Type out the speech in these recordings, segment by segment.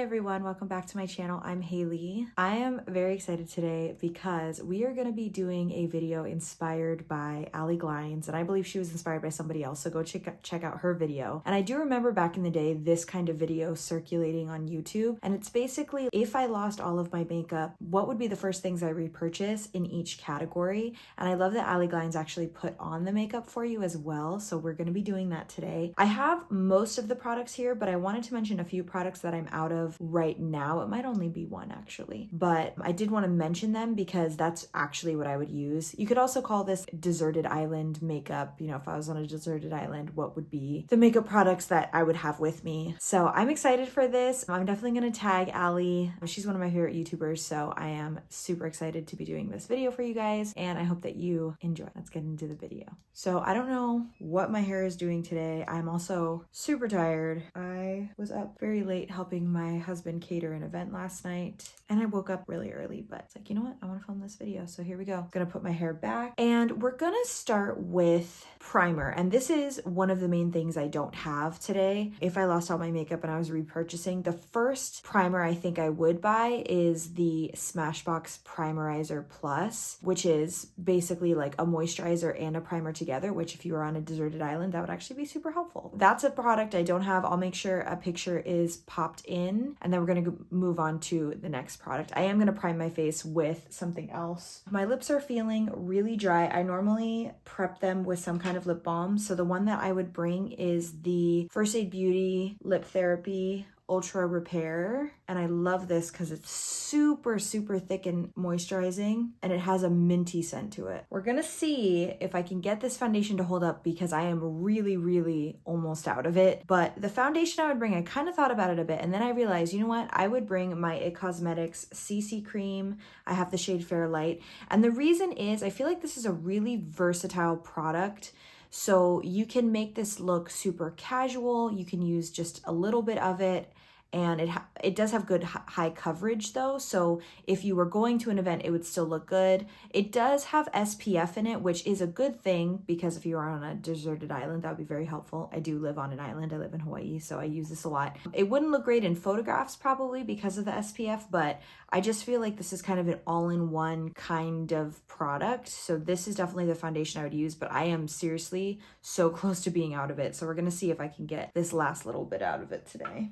everyone, welcome back to my channel. I'm Haley. I am very excited today because we are going to be doing a video inspired by Allie Glines, and I believe she was inspired by somebody else, so go check out her video. And I do remember back in the day this kind of video circulating on YouTube, and it's basically if I lost all of my makeup, what would be the first things I repurchase in each category. And I love that Allie Glines actually put on the makeup for you as well, so we're going to be doing that today. I have most of the products here, but I wanted to mention a few products that I'm out of right now. It might only be one actually, but I did want to mention them because that's actually what I would use. You could also call this deserted island makeup. You know, if I was on a deserted island, what would be the makeup products that I would have with me? So I'm excited for this. I'm definitely going to tag Allie. She's one of my favorite YouTubers, so I am super excited to be doing this video for you guys, and I hope that you enjoy. Let's get into the video. So I don't know what my hair is doing today. I'm also super tired. I was up very late helping my husband cater an event last night, and I woke up really early, but it's like, you know what? I want to film this video, so here we go. I'm gonna put my hair back, and we're gonna start with primer, and this is one of the main things I don't have today. If I lost all my makeup and I was repurchasing, the first primer I think I would buy is the Smashbox Primerizer Plus, which is basically like a moisturizer and a primer together, which if you were on a deserted island, that would actually be super helpful. That's a product I don't have. I'll make sure a picture is popped in, and then we're gonna move on to the next product. I am gonna prime my face with something else. My lips are feeling really dry. I normally prep them with some kind of lip balm, so the one that I would bring is the First Aid Beauty Lip Therapy Ultra Repair, and I love this because it's super thick and moisturizing, and it has a minty scent to it. We're gonna see if I can get this foundation to hold up because I am really almost out of it. But the foundation I would bring, I kind of thought about it a bit, and then I realized, you know what, I would bring my It Cosmetics CC cream. I have the shade Fair Light, and the reason is I feel like this is a really versatile product. So you can make this look super casual. You can use just a little bit of it, and it does have good high coverage though. So if you were going to an event, it would still look good. It does have SPF in it, which is a good thing because if you are on a deserted island, that would be very helpful. I do live on an island. I live in Hawaii, so I use this a lot. It wouldn't look great in photographs probably because of the SPF, but I just feel like this is kind of an all-in-one kind of product. So this is definitely the foundation I would use, but I am seriously so close to being out of it. So we're gonna see if I can get this last little bit out of it today.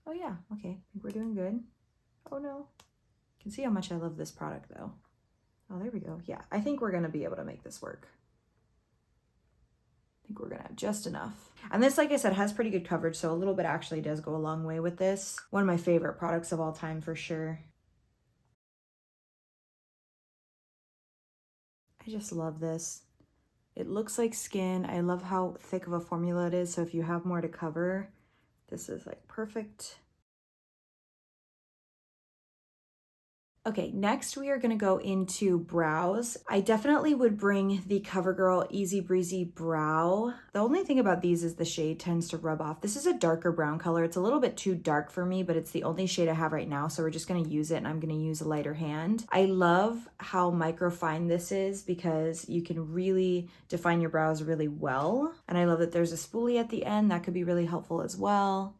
Oh yeah, okay, I think we're doing good. Oh no. You can see how much I love this product though. Oh, there we go. Yeah, I think we're gonna be able to make this work. I think we're gonna have just enough. And this, like I said, has pretty good coverage, so a little bit actually does go a long way with this. One of my favorite products of all time for sure. I just love this. It looks like skin. I love how thick of a formula it is, so if you have more to cover, this is like perfect. Okay, next we are gonna go into brows. I definitely would bring the CoverGirl Easy Breezy Brow. The only thing about these is the shade tends to rub off. This is a darker brown color. It's a little bit too dark for me, but it's the only shade I have right now, so we're just gonna use it, and I'm gonna use a lighter hand. I love how microfine this is because you can really define your brows really well. And I love that there's a spoolie at the end. That could be really helpful as well.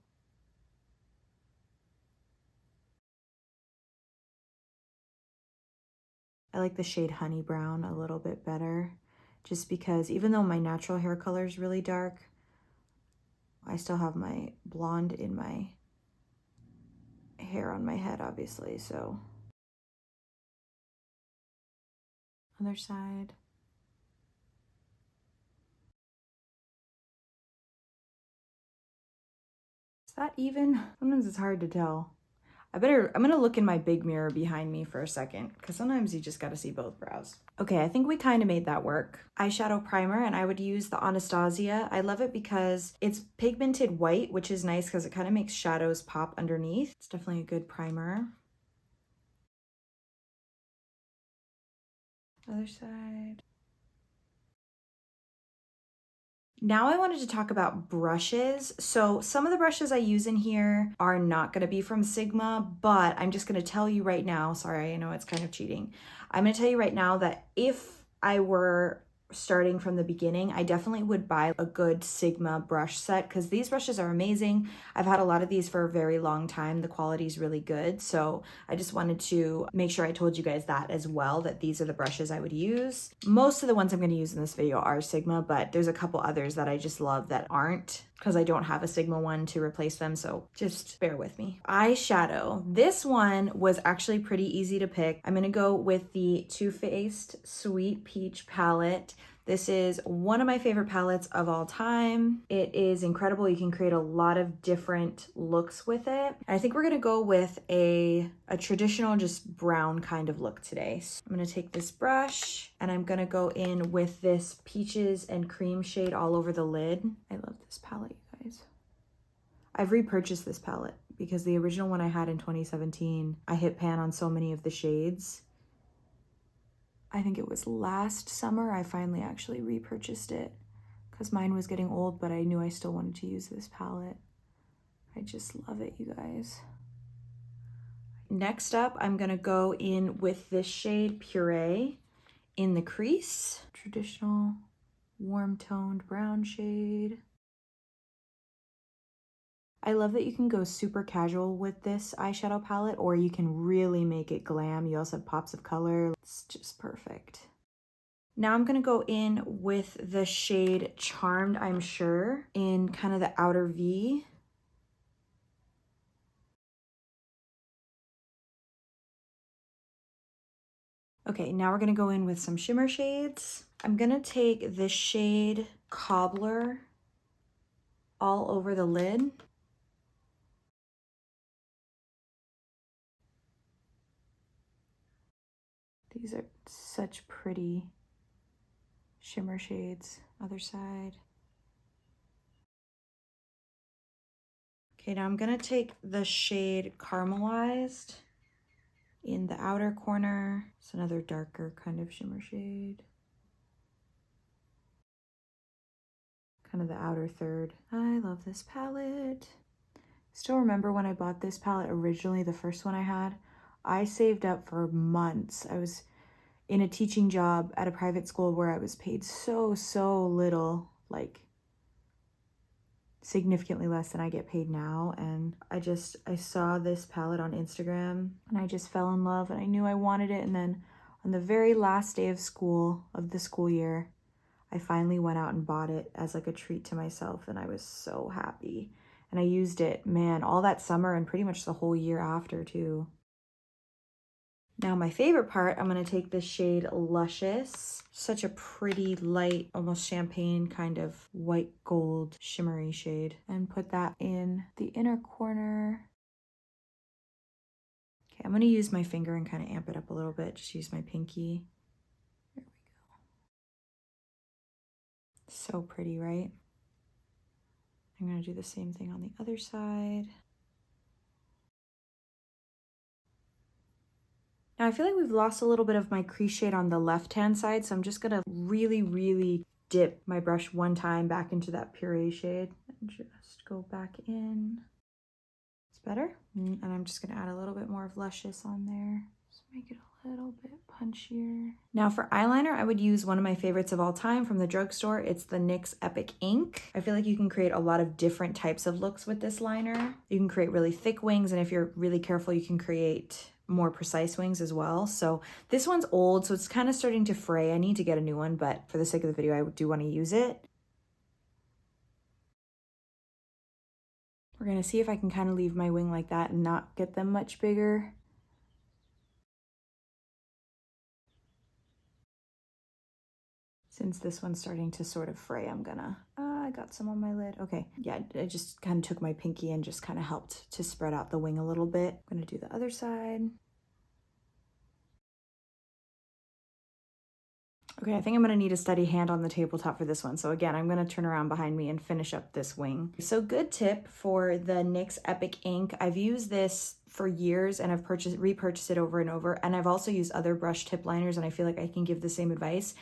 I like the shade Honey Brown a little bit better, just because even though my natural hair color is really dark, I still have my blonde in my hair on my head, obviously, so. Other side. Is that even? Sometimes it's hard to tell. I'm gonna look in my big mirror behind me for a second, because sometimes you just gotta see both brows. Okay, I think we kind of made that work. Eyeshadow primer, and I would use the Anastasia. I love it because it's pigmented white, which is nice because it kind of makes shadows pop underneath. It's definitely a good primer. Other side. Now I wanted to talk about brushes. So some of the brushes I use in here are not going to be from Sigma, but I'm just going to tell you right now, sorry, I know it's kind of cheating. I'm going to tell you right now that if I were starting from the beginning, I definitely would buy a good Sigma brush set because these brushes are amazing. I've had a lot of these for a very long time. The quality is really good. So I just wanted to make sure I told you guys that as well, that these are the brushes I would use. Most of the ones I'm going to use in this video are Sigma, but there's a couple others that I just love that aren't, because I don't have a Sigma one to replace them, so just bear with me. Eyeshadow. This one was actually pretty easy to pick. I'm gonna go with the Too Faced Sweet Peach palette. This is one of my favorite palettes of all time. It is incredible. You can create a lot of different looks with it. I think we're gonna go with a traditional, just brown kind of look today. So I'm gonna take this brush and I'm gonna go in with this peaches and cream shade all over the lid. I love this palette, you guys. I've repurchased this palette because the original one I had in 2017, I hit pan on so many of the shades. I think it was last summer I finally actually repurchased it because mine was getting old, but I knew I still wanted to use this palette. I just love it, you guys. Next up, I'm gonna go in with this shade Puree in the crease. Traditional warm toned brown shade. I love that you can go super casual with this eyeshadow palette, or you can really make it glam. You also have pops of color. It's just perfect. Now I'm gonna go in with the shade Charmed, I'm Sure, in kind of the outer V. Okay, now we're gonna go in with some shimmer shades. I'm gonna take this shade Cobbler all over the lid. These are such pretty shimmer shades. Other side. Okay, now I'm gonna take the shade Caramelized in the outer corner. It's another darker kind of shimmer shade. Kind of the outer third. I love this palette. Still remember when I bought this palette originally, the first one I had, I saved up for months. I was in a teaching job at a private school where I was paid so little, like significantly less than I get paid now. And I saw this palette on Instagram and I just fell in love and I knew I wanted it. And then on the very last day of school, of the school year, I finally went out and bought it as like a treat to myself and I was so happy. And I used it, man, all that summer and pretty much the whole year after too. Now my favorite part, I'm gonna take this shade Luscious. Such a pretty light, almost champagne kind of white gold shimmery shade. And put that in the inner corner. Okay, I'm gonna use my finger and kind of amp it up a little bit. Just use my pinky. There we go. So pretty, right? I'm gonna do the same thing on the other side. Now I feel like we've lost a little bit of my crease shade on the left-hand side, so I'm just gonna really dip my brush one time back into that Puree shade and just go back in. It's better. And I'm just gonna add a little bit more of Luscious on there. Just make it a little bit punchier. Now for eyeliner, I would use one of my favorites of all time from the drugstore. It's the NYX Epic Ink. I feel like you can create a lot of different types of looks with this liner. You can create really thick wings, and if you're really careful, you can create more precise wings as well. So this one's old, so it's kind of starting to fray. I need to get a new one, but for the sake of the video, I do want to use it. We're gonna see if I can kind of leave my wing like that and not get them much bigger. Since this one's starting to sort of fray, I'm gonna, I got some on my lid. Okay, yeah, I just kind of took my pinky and just kind of helped to spread out the wing a little bit. I'm gonna do the other side. Okay, I think I'm gonna need a steady hand on the tabletop for this one. So again, I'm gonna turn around behind me and finish up this wing. So good tip for the NYX Epic Ink. I've used this for years and I've repurchased it over and over. And I've also used other brush tip liners and I feel like I can give the same advice.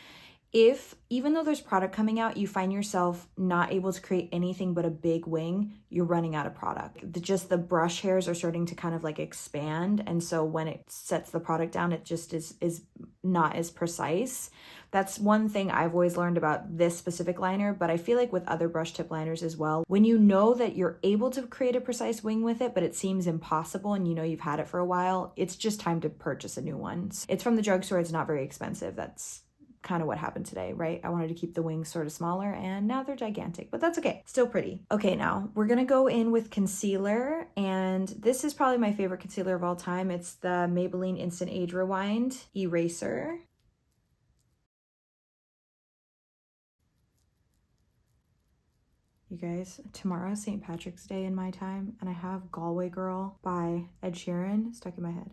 If, even though there's product coming out, you find yourself not able to create anything but a big wing, you're running out of product. Just the brush hairs are starting to kind of like expand. And so when it sets the product down, it just is not as precise. That's one thing I've always learned about this specific liner, but I feel like with other brush tip liners as well, when you know that you're able to create a precise wing with it, but it seems impossible and you know you've had it for a while, it's just time to purchase a new one. It's from the drugstore, it's not very expensive. That's kind of what happened today, right? I wanted to keep the wings sort of smaller and now they're gigantic, but that's okay. Still pretty. Okay, now we're gonna go in with concealer, and this is probably my favorite concealer of all time. It's the Maybelline Instant Age Rewind Eraser. You guys, tomorrow's St. Patrick's Day in my time, and I have Galway Girl by Ed Sheeran stuck in my head.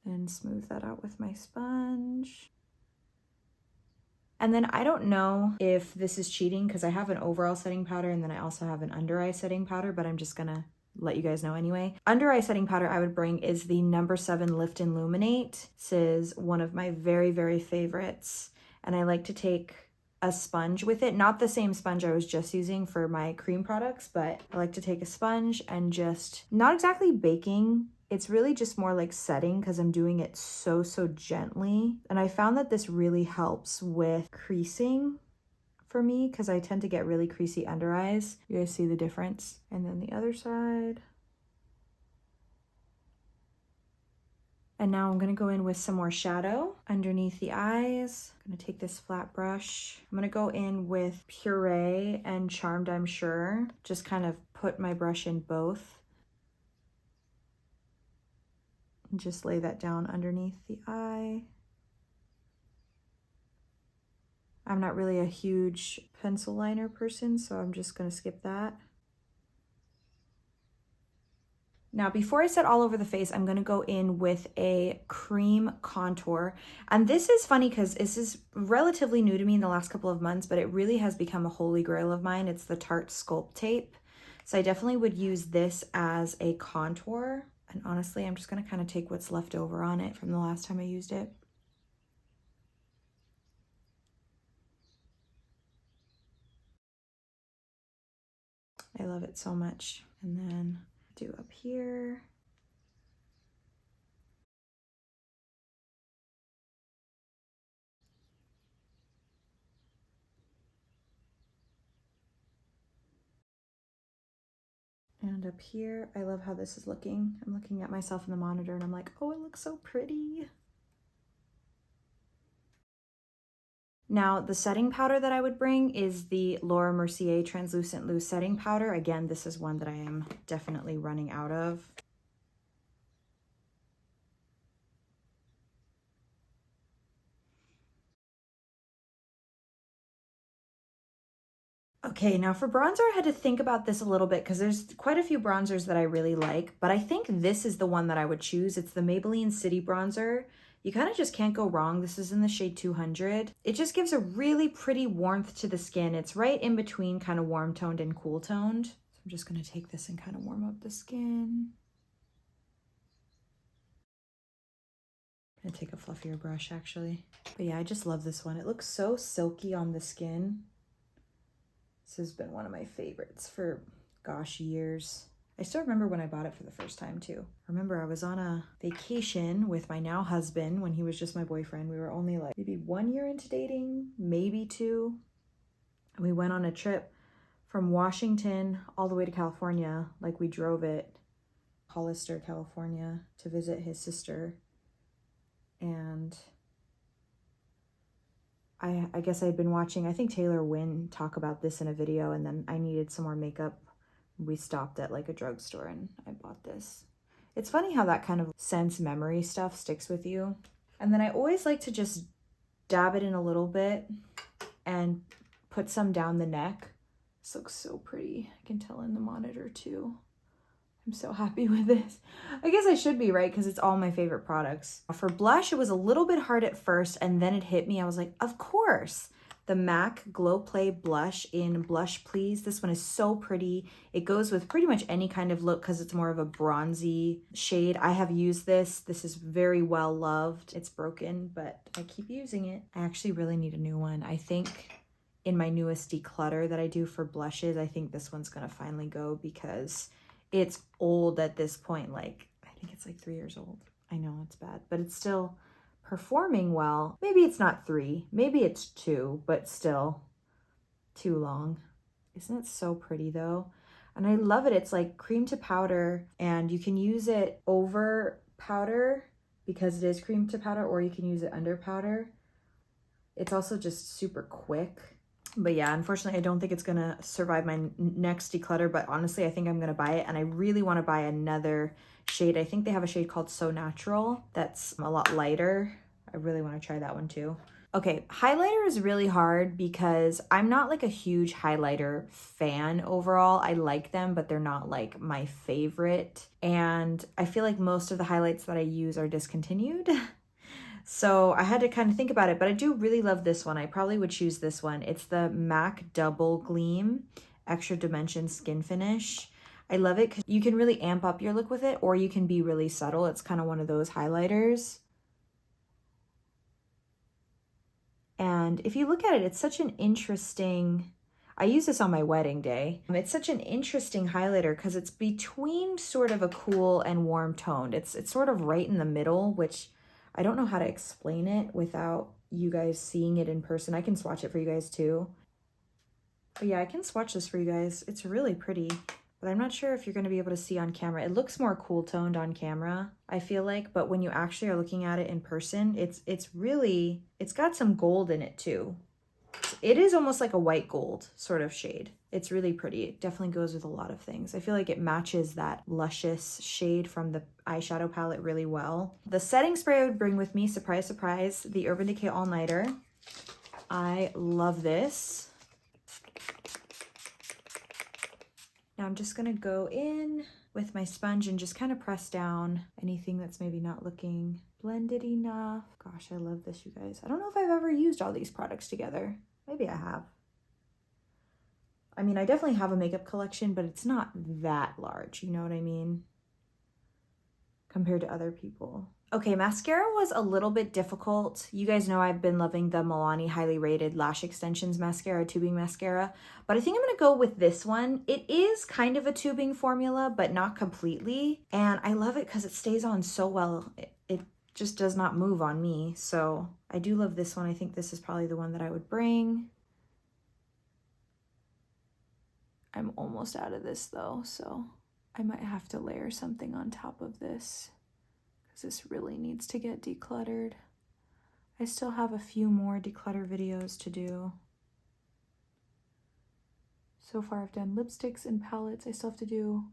Then smooth that out with my sponge. And then I don't know if this is cheating because I have an overall setting powder and then I also have an under eye setting powder, but I'm just gonna let you guys know anyway. Under eye setting powder I would bring is the No. 7 Lift and Illuminate. This is one of my very, very favorites. And I like to take a sponge with it, not the same sponge I was just using for my cream products, but I like to take a sponge and just, not exactly baking, it's really just more like setting because I'm doing it so gently. And I found that this really helps with creasing for me because I tend to get really creasy under eyes. You guys see the difference? And then the other side. And now I'm gonna go in with some more shadow underneath the eyes. I'm gonna take this flat brush. I'm gonna go in with Puree and Charmed, I'm Sure. Just kind of put my brush in both. And just lay that down underneath the eye. I'm not really a huge pencil liner person, so I'm just gonna skip that. Now, before I set all over the face, I'm gonna go in with a cream contour. And this is funny because this is relatively new to me in the last couple of months, but it really has become a holy grail of mine. It's the Tarte Sculpt Tape. So I definitely would use this as a contour. And honestly, I'm just gonna kind of take what's left over on it from the last time I used it. I love it so much. And then do up here. And up here, I love how this is looking. I'm looking at myself in the monitor and I'm like, oh, it looks so pretty. Now, the setting powder that I would bring is the Laura Mercier Translucent Loose Setting Powder. Again, this is one that I am definitely running out of. Okay, now for bronzer, I had to think about this a little bit because there's quite a few bronzers that I really like, but I think this is the one that I would choose. It's the Maybelline City Bronzer. You kind of just can't go wrong. This is in the shade 200. It just gives a really pretty warmth to the skin. It's right in between kind of warm toned and cool toned. So I'm just gonna take this and kind of warm up the skin. I'm gonna take a fluffier brush actually. But yeah, I just love this one. It looks so silky on the skin. This has been one of my favorites for, gosh, years. I still remember when I bought it for the first time too. I remember I was on a vacation with my now husband when he was just my boyfriend. We were only like maybe 1 year into dating, maybe 2. And we went on a trip from Washington all the way to California. Like we drove it, Hollister, California, to visit his sister. And I guess I'd been watching, I think Taylor Wynn talk about this in a video, and then I needed some more makeup. We stopped at like a drugstore and I bought this. It's funny how that kind of sense memory stuff sticks with you. And then I always like to just dab it in a little bit and put some down the neck. This looks so pretty. I can tell in the monitor too. I'm so happy with this. I guess I should be, right? Because it's all my favorite products. For blush, it was a little bit hard at first, and then it hit me. I was like, of course. The MAC Glow Play Blush in Blush Please. This one is so pretty. It goes with pretty much any kind of look because it's more of a bronzy shade. I have used this. This is very well loved. It's broken, but I keep using it. I actually really need a new one. I think in my newest declutter that I do for blushes, I think this one's gonna finally go because it's old at this point. Like, I I think it's like 3 years old. I know it's bad, but it's still performing well. Maybe it's not 3, maybe it's 2, but still too long. Isn't it so pretty though? And I love it. It's like cream to powder, and you can use it over powder because it is cream to powder, or you can use it under powder. It's also just super quick. But yeah, unfortunately, I don't think it's gonna survive my next declutter, but honestly, I think I'm gonna buy it, and I really wanna buy another shade. I think they have a shade called So Natural that's a lot lighter. I really wanna try that one too. Okay, highlighter is really hard because I'm not like a huge highlighter fan overall. I like them, but they're not like my favorite. And I feel like most of the highlights that I use are discontinued. So I had to kind of think about it, but I do really love this one. I probably would choose this one. It's the MAC Double Gleam Extra Dimension Skin Finish. I love it because you can really amp up your look with it, or you can be really subtle. It's kind of one of those highlighters. And if you look at it, it's such an interesting, I use this on my wedding day. It's such an interesting highlighter because it's between sort of a cool and warm toned. It's sort of right in the middle, which I don't know how to explain it without you guys seeing it in person. I can swatch it for you guys too. But yeah, I can swatch this for you guys. It's really pretty, but I'm not sure if you're going to be able to see on camera. It looks more cool toned on camera, I feel like, but when you actually are looking at it in person, it's really, it's got some gold in it too. It is almost like a white gold sort of shade. It's really pretty. It definitely goes with a lot of things. I feel like it matches that luscious shade from the eyeshadow palette really well. The setting spray I would bring with me, surprise, surprise, the Urban Decay All Nighter. I love this. Now I'm just gonna go in with my sponge and just kind of press down anything that's maybe not looking blended enough. Gosh, I love this, you guys. I don't know if I've ever used all these products together. Maybe I have. I mean, I definitely have a makeup collection, but it's not that large, you know what I mean? Compared to other people. Okay, mascara was a little bit difficult. You guys know I've been loving the Milani Highly Rated Lash Extensions Mascara, tubing mascara, but I think I'm gonna go with this one. It is kind of a tubing formula, but not completely. And I love it because it stays on so well. It just does not move on me. So I do love this one. I think this is probably the one that I would bring. I'm almost out of this though, so I might have to layer something on top of this. This really needs to get decluttered. I still have a few more declutter videos to do. So far I've done lipsticks and palettes. I still have to do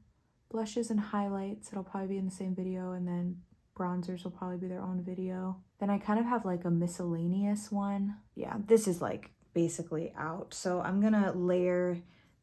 blushes and highlights. It'll probably be in the same video, and then bronzers will probably be their own video. Then I kind of have like a miscellaneous one. Yeah, this is like basically out. So I'm gonna layer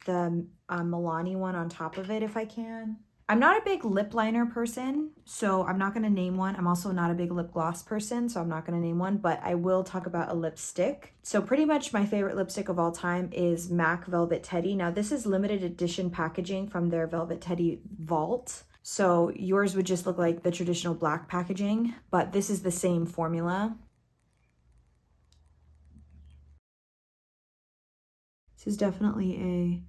the Milani one on top of it if I can. I'm not a big lip liner person, so I'm not going to name one. I'm also not a big lip gloss person, so I'm not going to name one, but I will talk about a lipstick. So pretty much my favorite lipstick of all time is MAC Velvet Teddy. Now this is limited edition packaging from their Velvet Teddy Vault. So yours would just look like the traditional black packaging, but this is the same formula. This is definitely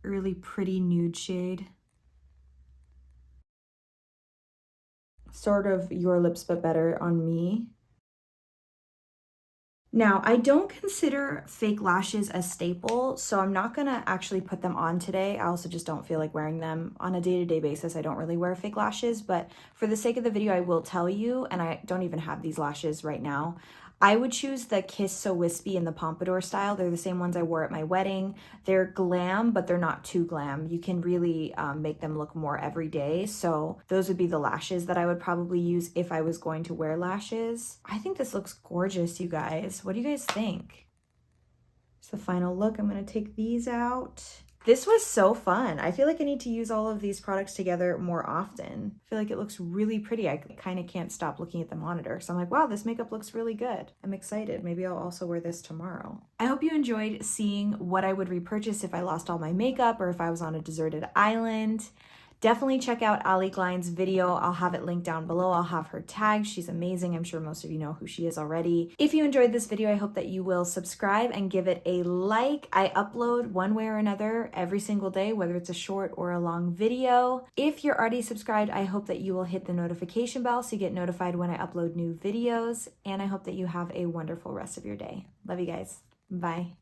a really pretty nude shade. Sort of Your Lips But Better on me. Now, I don't consider fake lashes a staple, so I'm not gonna actually put them on today. I also just don't feel like wearing them on a day-to-day basis. I don't really wear fake lashes, but for the sake of the video, I will tell you, and I don't even have these lashes right now, I would choose the Kiss So Wispy in the pompadour style. They're the same ones I wore at my wedding. They're glam, but they're not too glam. You can really make them look more everyday. So those would be the lashes that I would probably use if I was going to wear lashes. I think this looks gorgeous, you guys. What do you guys think? It's the final look. I'm gonna take these out. This was so fun. I feel like I need to use all of these products together more often. I feel like it looks really pretty. I kind of can't stop looking at the monitor. So I'm like, wow, this makeup looks really good. I'm excited. Maybe I'll also wear this tomorrow. I hope you enjoyed seeing what I would repurchase if I lost all my makeup or if I was on a deserted island. Definitely check out Ali Glein's video. I'll have it linked down below. I'll have her tagged. She's amazing. I'm sure most of you know who she is already. If you enjoyed this video, I hope that you will subscribe and give it a like. I upload one way or another every single day, whether it's a short or a long video. If you're already subscribed, I hope that you will hit the notification bell so you get notified when I upload new videos. And I hope that you have a wonderful rest of your day. Love you guys. Bye.